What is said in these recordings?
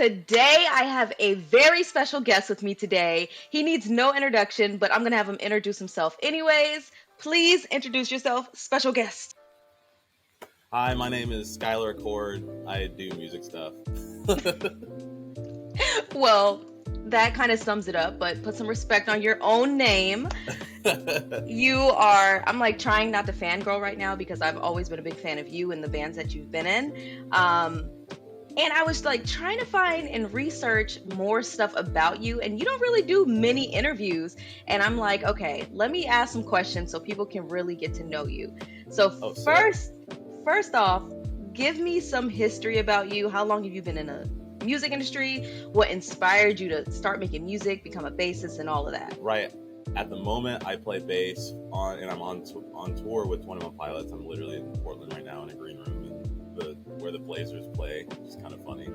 Today, I have a very special guest with me today. He needs no introduction, but I'm going to have him introduce himself anyways. Please introduce yourself, special guest. Hi, my name is Skyler Acord. I do music stuff. Well, that kind of sums it up, but put some respect on your own name. I'm like trying not to fangirl right now because I've always been a big fan of you and the bands that you've been in. And I was like trying to find and research more stuff about you, and you don't really do many interviews. And I'm like, okay, let me ask some questions so people can really get to know you. So first off, give me some history about you. How long have you been in the music industry? What inspired you to start making music, become a bassist, and all of that? Right. At the moment, I play bass and I'm on tour with 21 Pilots. I'm literally in Portland right now in a green room where the Blazers play, which is kind of funny.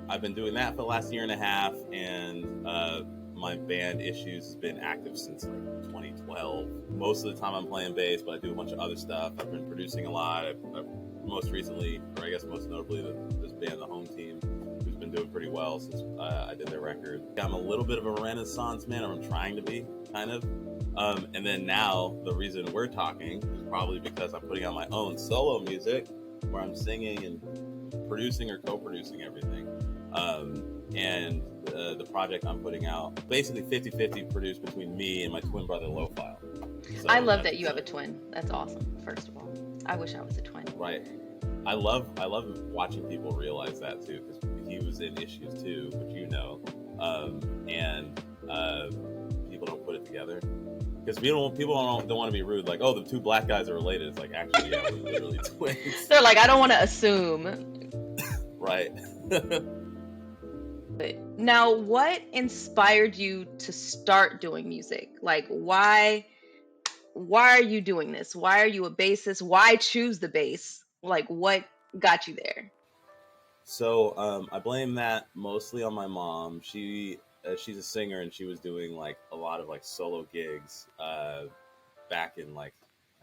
I've been doing that for the last year and a half, and my band Issues has been active since like 2012. Most of the time I'm playing bass, but I do a bunch of other stuff. I've been producing a lot. I've most recently, or I guess most notably, this band, The Home Team, who's been doing pretty well since I did their record. I'm a little bit of a Renaissance man, or I'm trying to be, kind of. And then now, the reason we're talking is probably because I'm putting out my own solo music, where I'm singing and producing or co-producing everything. And the project I'm putting out, basically 50-50 produced between me and my twin brother, Lo-File. So I love that you have a twin. That's awesome, first of all. I wish I was a twin. Right. I love watching people realize that too, because he was in Issues too, which you know, and people don't put it together. Because people don't want to be rude, like, oh, the two black guys are related. It's like, actually, yeah, we're literally twins. They're like, I don't want to assume. Right. Now, what inspired you to start doing music? Like, why are you doing this? Why are you a bassist? Why choose the bass? Like, what got you there? So I blame that mostly on my mom. She's a singer, and she was doing like a lot of like solo gigs back in like,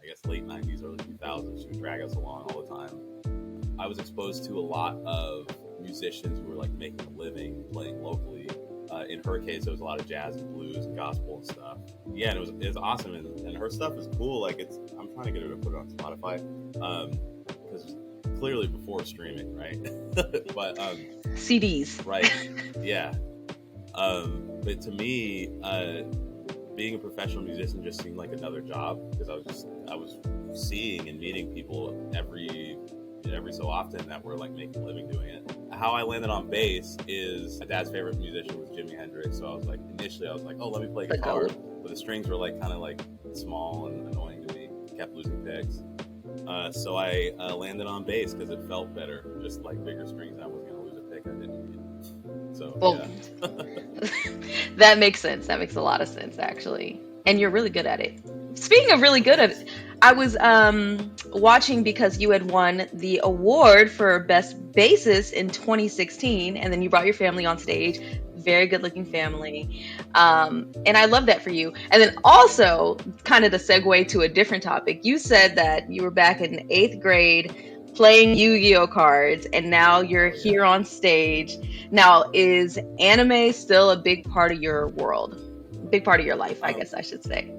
I guess, late 90s, early 2000s. She would drag us along all the time. I was exposed to a lot of musicians who were like making a living playing locally. In her case, it was a lot of jazz and blues and gospel and stuff. Yeah, and it was awesome, and her stuff is cool. Like, I'm trying to get her to put it on Spotify because clearly before streaming, right? But CDs, right? Yeah. But to me, being a professional musician just seemed like another job, because I was seeing and meeting people every so often that were like making a living doing it. How I landed on bass is my dad's favorite musician was Jimi Hendrix, so initially I was like, oh, let me play guitar, but the strings were like kind of like small and annoying to me. Kept losing picks. So I landed on bass because it felt better, just like bigger strings. I wasn't gonna lose a pick I didn't need. So yeah. That makes sense. That makes a lot of sense, actually. And you're really good at it. Speaking of really good at it, I was watching because you had won the award for Best Bassist in 2016, and then you brought your family on stage. Very good looking family. And I love that for you. And then also, kind of the segue to a different topic, you said that you were back in 8th grade playing Yu-Gi-Oh cards, and now you're here on stage. Now, is anime still a big part of your world? Big part of your life, I guess I should say.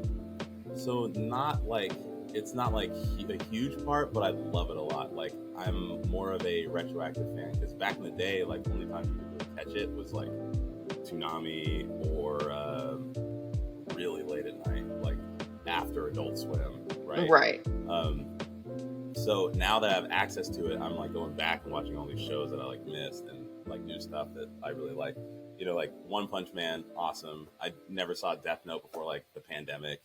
So it's not like a huge part, but I love it a lot. Like, I'm more of a retroactive fan, because back in the day, like, the only time you could really catch it was like Toonami or really late at night, like after Adult Swim, right? Right. So now that I have access to it, I'm like going back and watching all these shows that I like missed, and like new stuff that I really like. You know, like One Punch Man, awesome. I never saw Death Note before like the pandemic.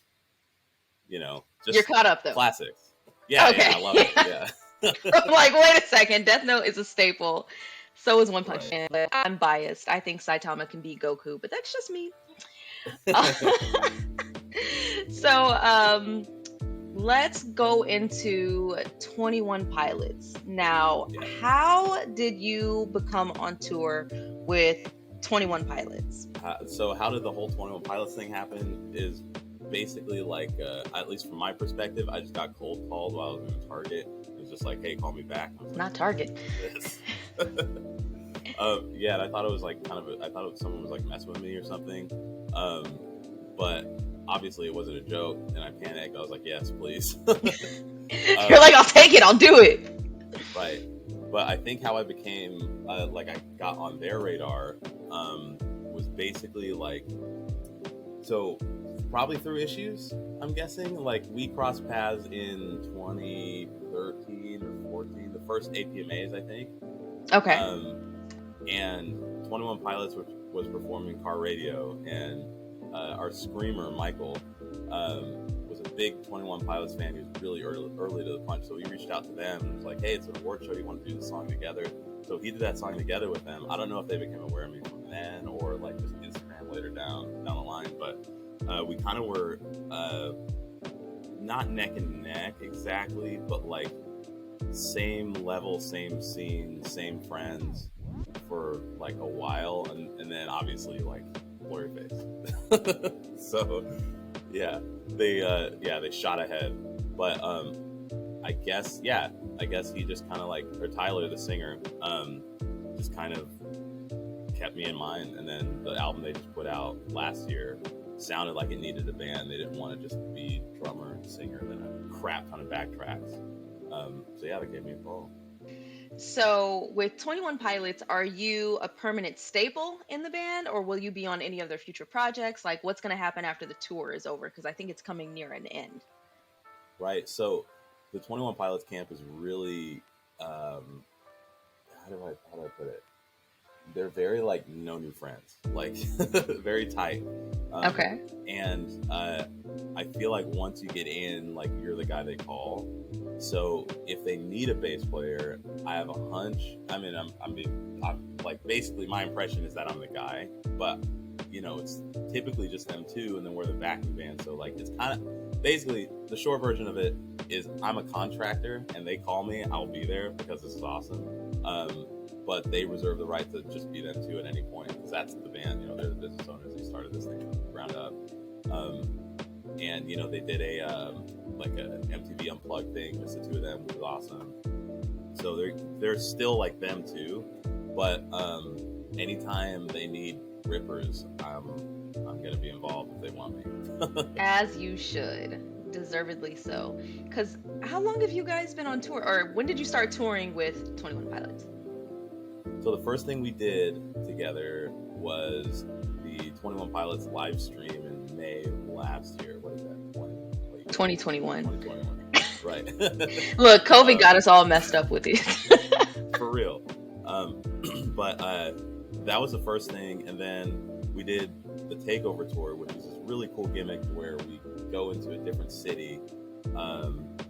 You know, just you're caught up though. Classics. Yeah, okay. Yeah, I love it. Yeah. I'm like, wait a second, Death Note is a staple. So is One Punch Man, but I'm biased. I think Saitama can beat Goku, but that's just me. So let's go into 21 Pilots. Now, how did you become on tour with 21 Pilots? So how did the whole 21 Pilots thing happen is basically like, at least from my perspective, I just got cold called while I was in Target. It was just like, hey, call me back. Not Target. Yeah, and I thought it was like I thought someone was like messing with me or something. But obviously it wasn't a joke, and I panicked. I was like, yes, please. You're like, I'll take it. I'll do it. Right. But I think how I became, like, I got on their radar, was basically like, so probably through issues, I'm guessing. Like, we crossed paths in 2013 or 14, the first APMAs, I think. Okay. And 21 Pilots was performing Car Radio, and our screamer, Michael, was a big 21 Pilots fan. He was really early to the punch, so we reached out to them and was like, hey, it's an award show, you want to do the song together? So he did that song together with them. I don't know if they became aware of me from then or like just Instagram later down the line, but we kind of were not neck and neck exactly, but like same level, same scene, same friends for like a while, and then obviously like blurry face. So yeah, they shot ahead, but I guess he just kind of like, or Tyler the singer, just kind of kept me in mind, and then the album they just put out last year sounded like it needed a band. They didn't want to just be drummer and singer and then a crap ton of backtracks. So yeah, they gave me a call. So with 21 Pilots, are you a permanent staple in the band, or will you be on any of their future projects? Like, what's going to happen after the tour is over? Because I think it's coming near an end. Right. So the 21 Pilots camp is really, how do I put it? They're very like no new friends, like very tight. Okay. And I feel like once you get in, like you're the guy they call. So if they need a bass player, I have a hunch. I mean, I'm like, basically my impression is that I'm the guy, but you know, it's typically just them two, and then we're the backing band. So like, it's kind of basically the short version of it is I'm a contractor, and they call me, I'll be there because this is awesome. But they reserve the right to just be them two at any point, because that's the band. You know, they're the business owners. They started this thing from the ground up. And you know, they did a like a MTV Unplugged thing, just the two of them, which was awesome. So they're still like them too, but anytime they need rippers, I'm gonna be involved if they want me. As you should, deservedly so. Because how long have you guys been on tour, or when did you start touring with 21 Pilots? So the first thing we did together was the 21 Pilots live stream in May of last year. What is that? 2021. 2021. Right. Look, COVID got us all messed up with it. For real. But that was the first thing, and then we did the Takeover tour, which is this really cool gimmick where we go into a different city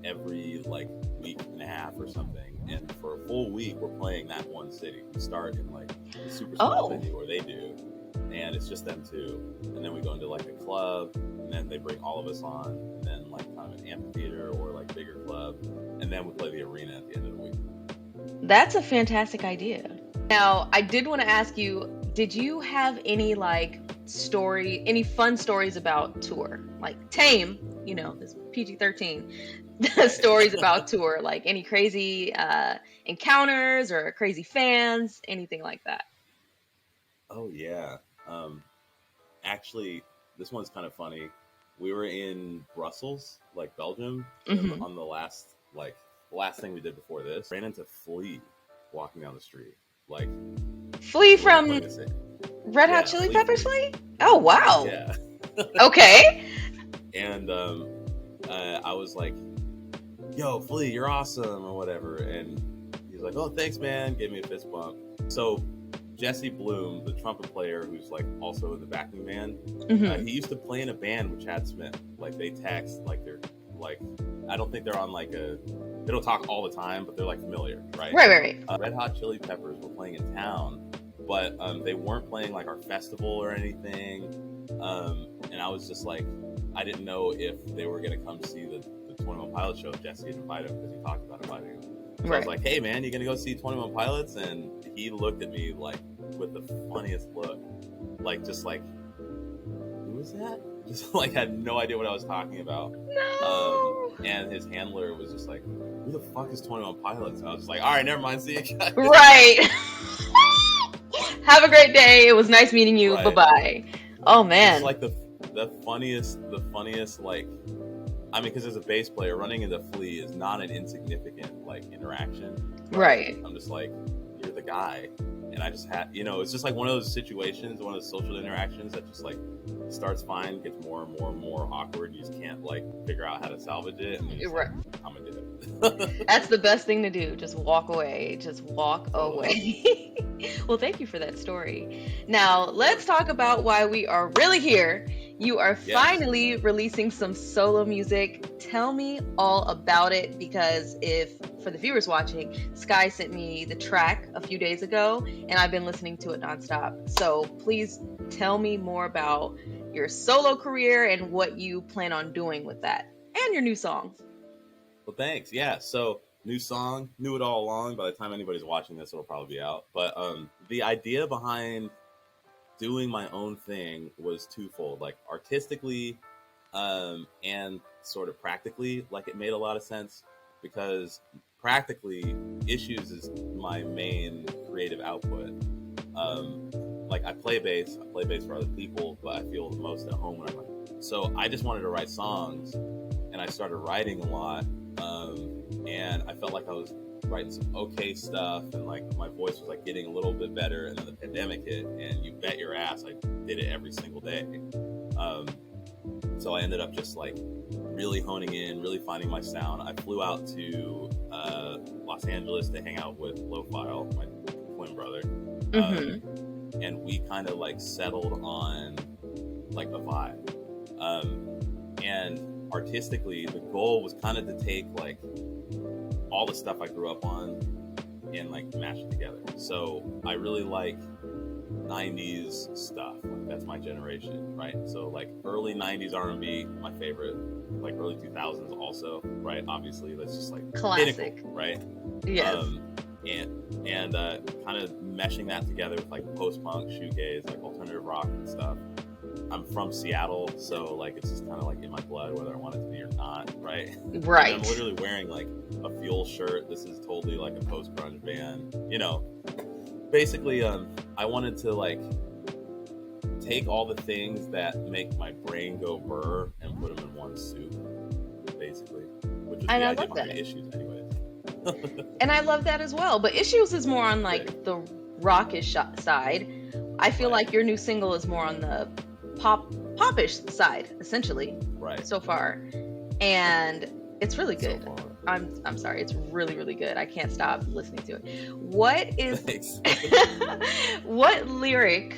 every like week and a half or something, and for a full week we're playing that one city. We start in like a super small venue where they do, and it's just them two, and then we go into like a club, and then they bring all of us on, and then like kind of an amphitheater or like bigger club, and then we play the arena at the end of the week. That's a fantastic idea. Now, I did want to ask you, did you have any any fun stories about tour? Like tame, you know, this PG-13 stories about tour, like any crazy encounters or crazy fans, anything like that? Oh yeah. Actually, this one's kind of funny. We were in Brussels, like Belgium, on the last thing we did before this. Ran into Flea walking down the street. Like Flea from Red Hot Chili Peppers Flea? Oh wow. Yeah. Okay. And I was like, yo, Flea, you're awesome, or whatever. And he's like, oh, thanks, man. Gave me a fist bump. So Jesse Bloom, the trumpet player, who's like also in the backing band, he used to play in a band with Chad Smith. Like they text, like they're like, I don't think they're on like they don't talk all the time, but they're like familiar, right? Right. Red Hot Chili Peppers were playing in town, but they weren't playing like our festival or anything. And I was just like, I didn't know if they were gonna come see the 21 Pilots show. Jesse had invited him because he talked about inviting him. So I was like, hey man, you gonna go see 21 Pilots? And he looked at me like with the funniest look, like just like, who is that? Just like had no idea what I was talking about. No. And his handler was just like, who the fuck is 21 Pilots? And I was just like, all right, never mind, see you guys. Right. Have a great day. It was nice meeting you. Bye Right. bye. Oh It's man. like the funniest like, I mean, because as a bass player, running into Flea is not an insignificant like interaction, right? Right. I'm just like, you're the guy, and I just had, it's just like one of those situations, one of those social interactions that just like starts fine, gets more and more and more awkward. You just can't like figure out how to salvage it, and you're just Right. like, I'm gonna do it. That's the best thing to do. Just walk away. Just walk Totally. away. Well, thank you for that story. Now, let's talk about why we are really here. You are Yes. finally releasing some solo music. Tell me all about it, because if, for the viewers watching, Sky sent me the track a few days ago and I've been listening to it nonstop. So please tell me more about your solo career and what you plan on doing with that, and your new song. Well, thanks. Yeah. So, new song, knew it all along. By the time anybody's watching this, it'll probably be out. But the idea behind doing my own thing was twofold, like artistically, and sort of practically. Like, it made a lot of sense because practically, Issues is my main creative output. Like, I play bass for other people, but I feel the most at home when I'm writing. So I just wanted to write songs, and I started writing a lot, and I felt like I was writing some okay stuff, and like my voice was like getting a little bit better, and then the pandemic hit, and you bet your ass I did it every single day. So I ended up just like really honing in, really finding my sound. I flew out to Los Angeles to hang out with Lo-File, my twin brother, and we kind of like settled on like a vibe. And artistically, the goal was kind of to take like all the stuff I grew up on and like mash it together. So I really like 90s stuff. Like, that's my generation, right? So like early 90s R&B, my favorite. Like early 2000s also, right? Obviously, that's just like Classic. pinnacle, right? Yes. And kind of meshing that together with like post-punk, shoegaze, like alternative rock and stuff. I'm from Seattle, so like it's just kind of like in my blood, whether I want it to be or not, right? Right. I'm literally wearing like a Fuel shirt. This is totally like a post-grunge band. Basically, I wanted to like take all the things that make my brain go burr and put them in one soup, basically, which is the And I idea love behind that. Issues, anyways. And I love that as well. But Issues is more on like the rockish side. I feel Right. like your new single is more on the popish side, essentially, Right. so far. And it's really So good. far. I'm sorry, it's really, really good. I can't stop listening to it. What is Thanks. what lyric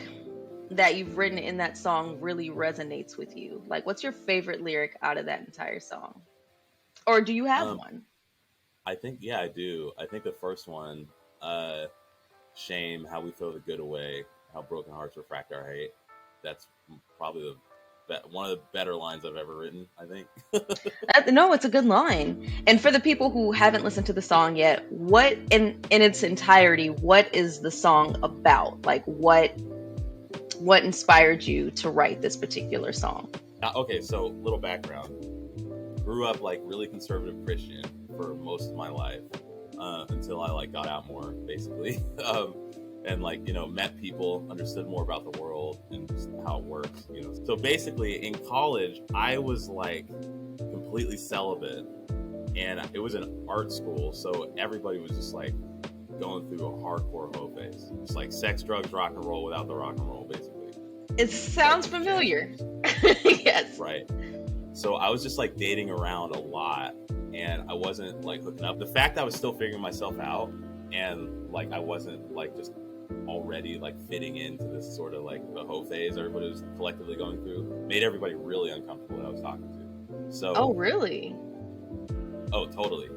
that you've written in that song really resonates with you? Like, what's your favorite lyric out of that entire song? Or do you have one? I think, yeah, I do. I think the first one, shame, how we throw the good away, how broken hearts refract our hate. That's probably one of the better lines I've ever written, I think. No, it's a good line. And for the people who haven't listened to the song yet, what in its entirety, what is the song about? Like, what inspired you to write this particular song? Okay, so little background. Grew up like really conservative Christian for most of my life, until I like got out more, basically. And like, met people, understood more about the world and just how it works. So basically, in college, I was like completely celibate, and it was an art school, so everybody was just like going through a hardcore hoe phase, just like sex, drugs, rock and roll without the rock and roll, basically. It sounds Like, familiar. Yes. Right. So I was just like dating around a lot, and I wasn't like hooking up. The fact I was still figuring myself out, and like I wasn't like just already like fitting into this sort of like the hoe phase everybody was collectively going through, made everybody really uncomfortable that I was talking to. So Oh, really? Oh, totally.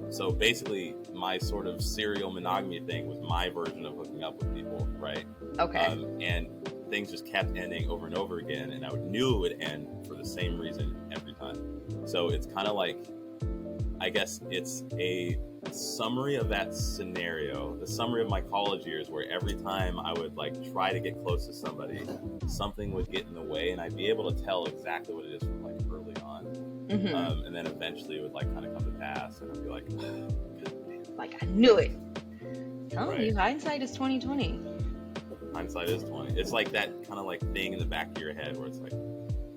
So basically, my sort of serial monogamy thing was my version of hooking up with people, right? Okay. And things just kept ending over and over again, and I knew it would end for the same reason every time. So it's kind of like, I guess it's a summary of that scenario, the summary of my college years, where every time I would like try to get close to somebody, something would get in the way, and I'd be able to tell exactly what it is from like early on. And then eventually it would like kind of come to pass, and I'd be like, like, I knew it. Telling Right. you, hindsight is 2020. hindsight is 20. It's like that kind of like thing in the back of your head where it's like,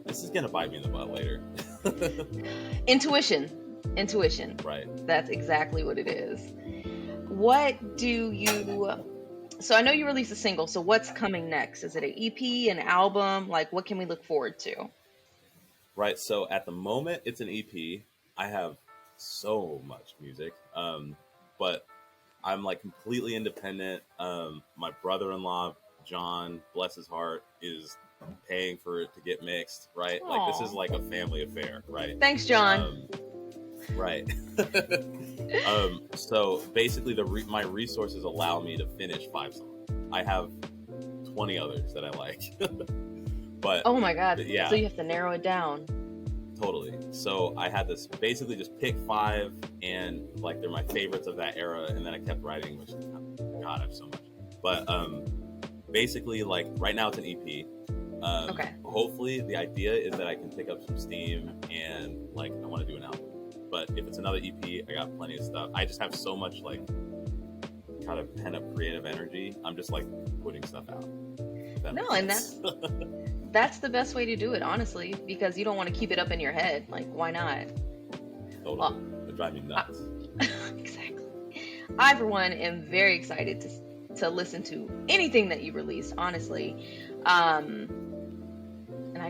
this is gonna bite me in the butt later. Intuition. Right. That's exactly what it is. What do you So I know you released a single, so what's coming next? Is it an EP, an album? Like what can we look forward to? Right. So at the moment, it's an EP. I have so much music, but I'm like completely independent. My brother-in-law, John, bless his heart, is paying for it to get mixed. Right. Like this is Aw. like a family affair. Right. Thanks, John. Right. So basically, my resources allow me to finish 5 songs. I have 20 others that I like, but Oh my God. yeah, So you have to narrow it down. totally. So I had this basically just pick 5, and like they're my favorites of that era, and then I kept writing, which God, I have so much. But basically, like right now it's an EP. Okay. Hopefully, the idea is that I can pick up some steam and like I want to do an album. But if it's another EP, I got plenty of stuff. I just have so much like kind of pent up creative energy. I'm just like putting stuff out. If that No, makes and sense. that's the best way to do it, honestly, because you don't want to keep it up in your head. Like, why not? Totally. Well, It drives me nuts. exactly. I, for one, am very excited to listen to anything that you release, honestly. And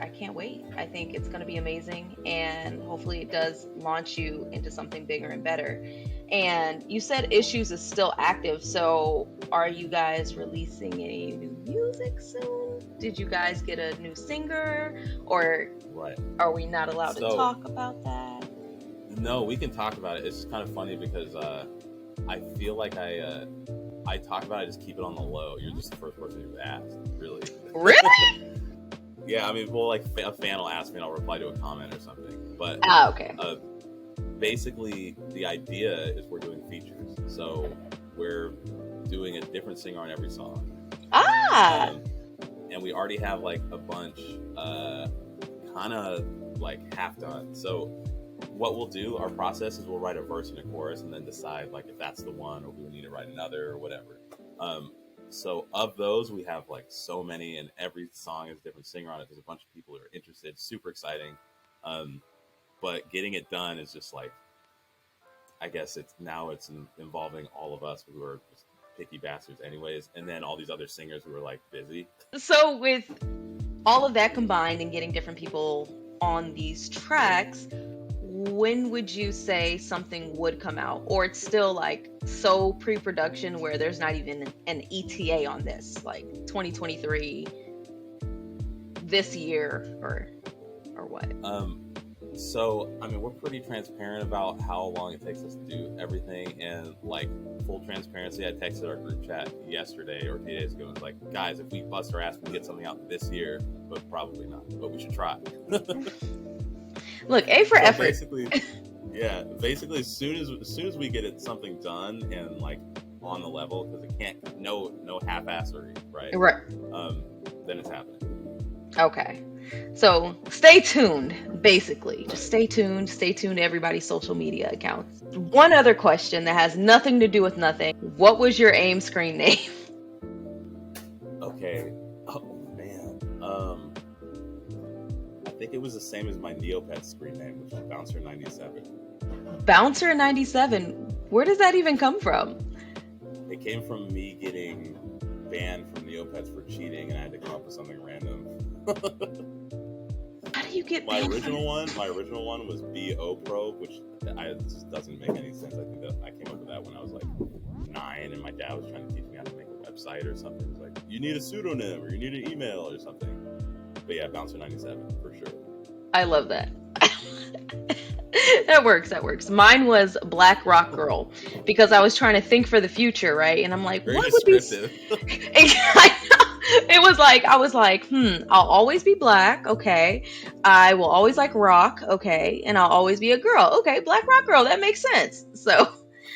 I can't wait. I think it's going to be amazing, and hopefully it does launch you into something bigger and better. And you said Issues is still active, so are you guys releasing any new music soon? Did you guys get a new singer, or Right. are we not allowed to So talk about that? no, we can talk about it. It's just kind of funny because I feel like I talk about it, just keep it on the low. You're just the first person who's asked, really. Really? Yeah, I mean, well, like a fan will ask me, and I'll reply to a comment or something. But Ah, okay. basically, the idea is we're doing features, so we're doing a different singer on every song. Ah, And we already have like a bunch kind of like half done. So what we'll do, our process is we'll write a verse and a chorus and then decide like if that's the one or we need to write another or whatever. So of those, we have like so many, and every song has a different singer on it. There's a bunch of people who are interested. Super exciting. But getting it done is just like, I guess it's involving all of us who are just picky bastards anyways, and then all these other singers who are like busy. so with all of that combined and getting different people on these tracks, when would you say something would come out? Or it's still like so pre-production where there's not even an ETA on this, like 2023, this year, or what? So I mean, we're pretty transparent about how long it takes us to do everything, and like full transparency, I texted our group chat yesterday or 2 days ago and was like, guys, if we bust our ass, we can get something out this year, but probably not, but we should try. Look, A for So effort. basically, as soon as we get it something done and like on the level, because it can't no half-assery, right? Right. Then it's happening. Okay. So stay tuned, basically. Just stay tuned. Stay tuned to everybody's social media accounts. One other question that has nothing to do with nothing. What was your AIM screen name? Okay. Oh man. I think it was the same as my Neopet screen name, which was Bouncer97. Bouncer 97. Where does that even come from? It came from me getting banned from Neopets for cheating, and I had to come up with something random. How do you get My banned original one was BO Pro, which just doesn't make any sense. I think that I came up with that when I was like 9, and my dad was trying to teach me how to make a website or something. It was like, you need a pseudonym or you need an email or something. But yeah, Bouncer97 for sure. I love that. That works. Mine was Black Rock Girl because I was trying to think for the future, right? And I'm like, Very what would be? descriptive. It was like, I was like, I'll always be black, okay. I will always like rock, okay. And I'll always be a girl, okay. Black Rock Girl, that makes sense. So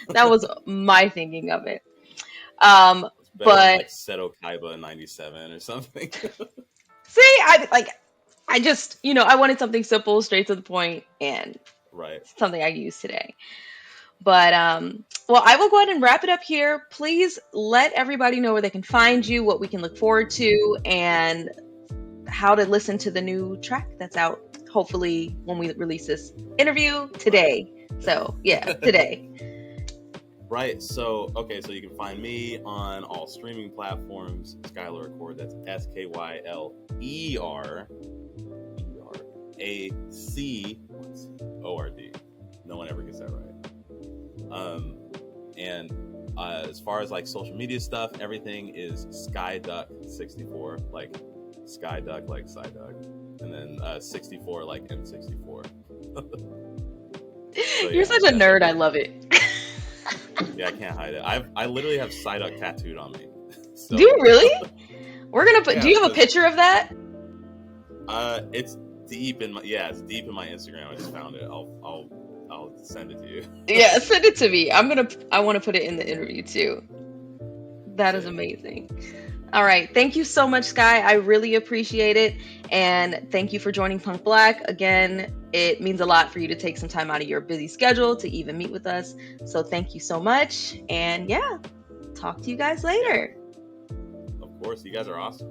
that was my thinking of it. It's better than But like Seto Kaiba 97 or something. see, I just, I wanted something simple, straight to the point, and Right. something I use today. But well, I will go ahead and wrap it up here. Please let everybody know where they can find you, what we can look forward to, and how to listen to the new track that's out. Hopefully, when we release this interview today. So yeah, today. Right. So, okay. So you can find me on all streaming platforms. Skyler Acord. That's SkylerAcord. No one ever gets that right. And as far as like social media stuff, everything is Skyduck64, like Skyduck, like Psyduck, and then 64, like N64. So, You're such a nerd. I love it. Yeah, I can't hide it. I literally have Psyduck tattooed on me. So, do you really? We're gonna put. Yeah, do you have a picture of that? It's deep in my it's deep in my Instagram. I just found it. I'll send it to you. Yeah, send it to me. I want to put it in the interview too. That is amazing. All right. Thank you so much, Sky. I really appreciate it. And thank you for joining Punk Black. Again, it means a lot for you to take some time out of your busy schedule to even meet with us. So thank you so much. And yeah, talk to you guys later. Of course. You guys are awesome.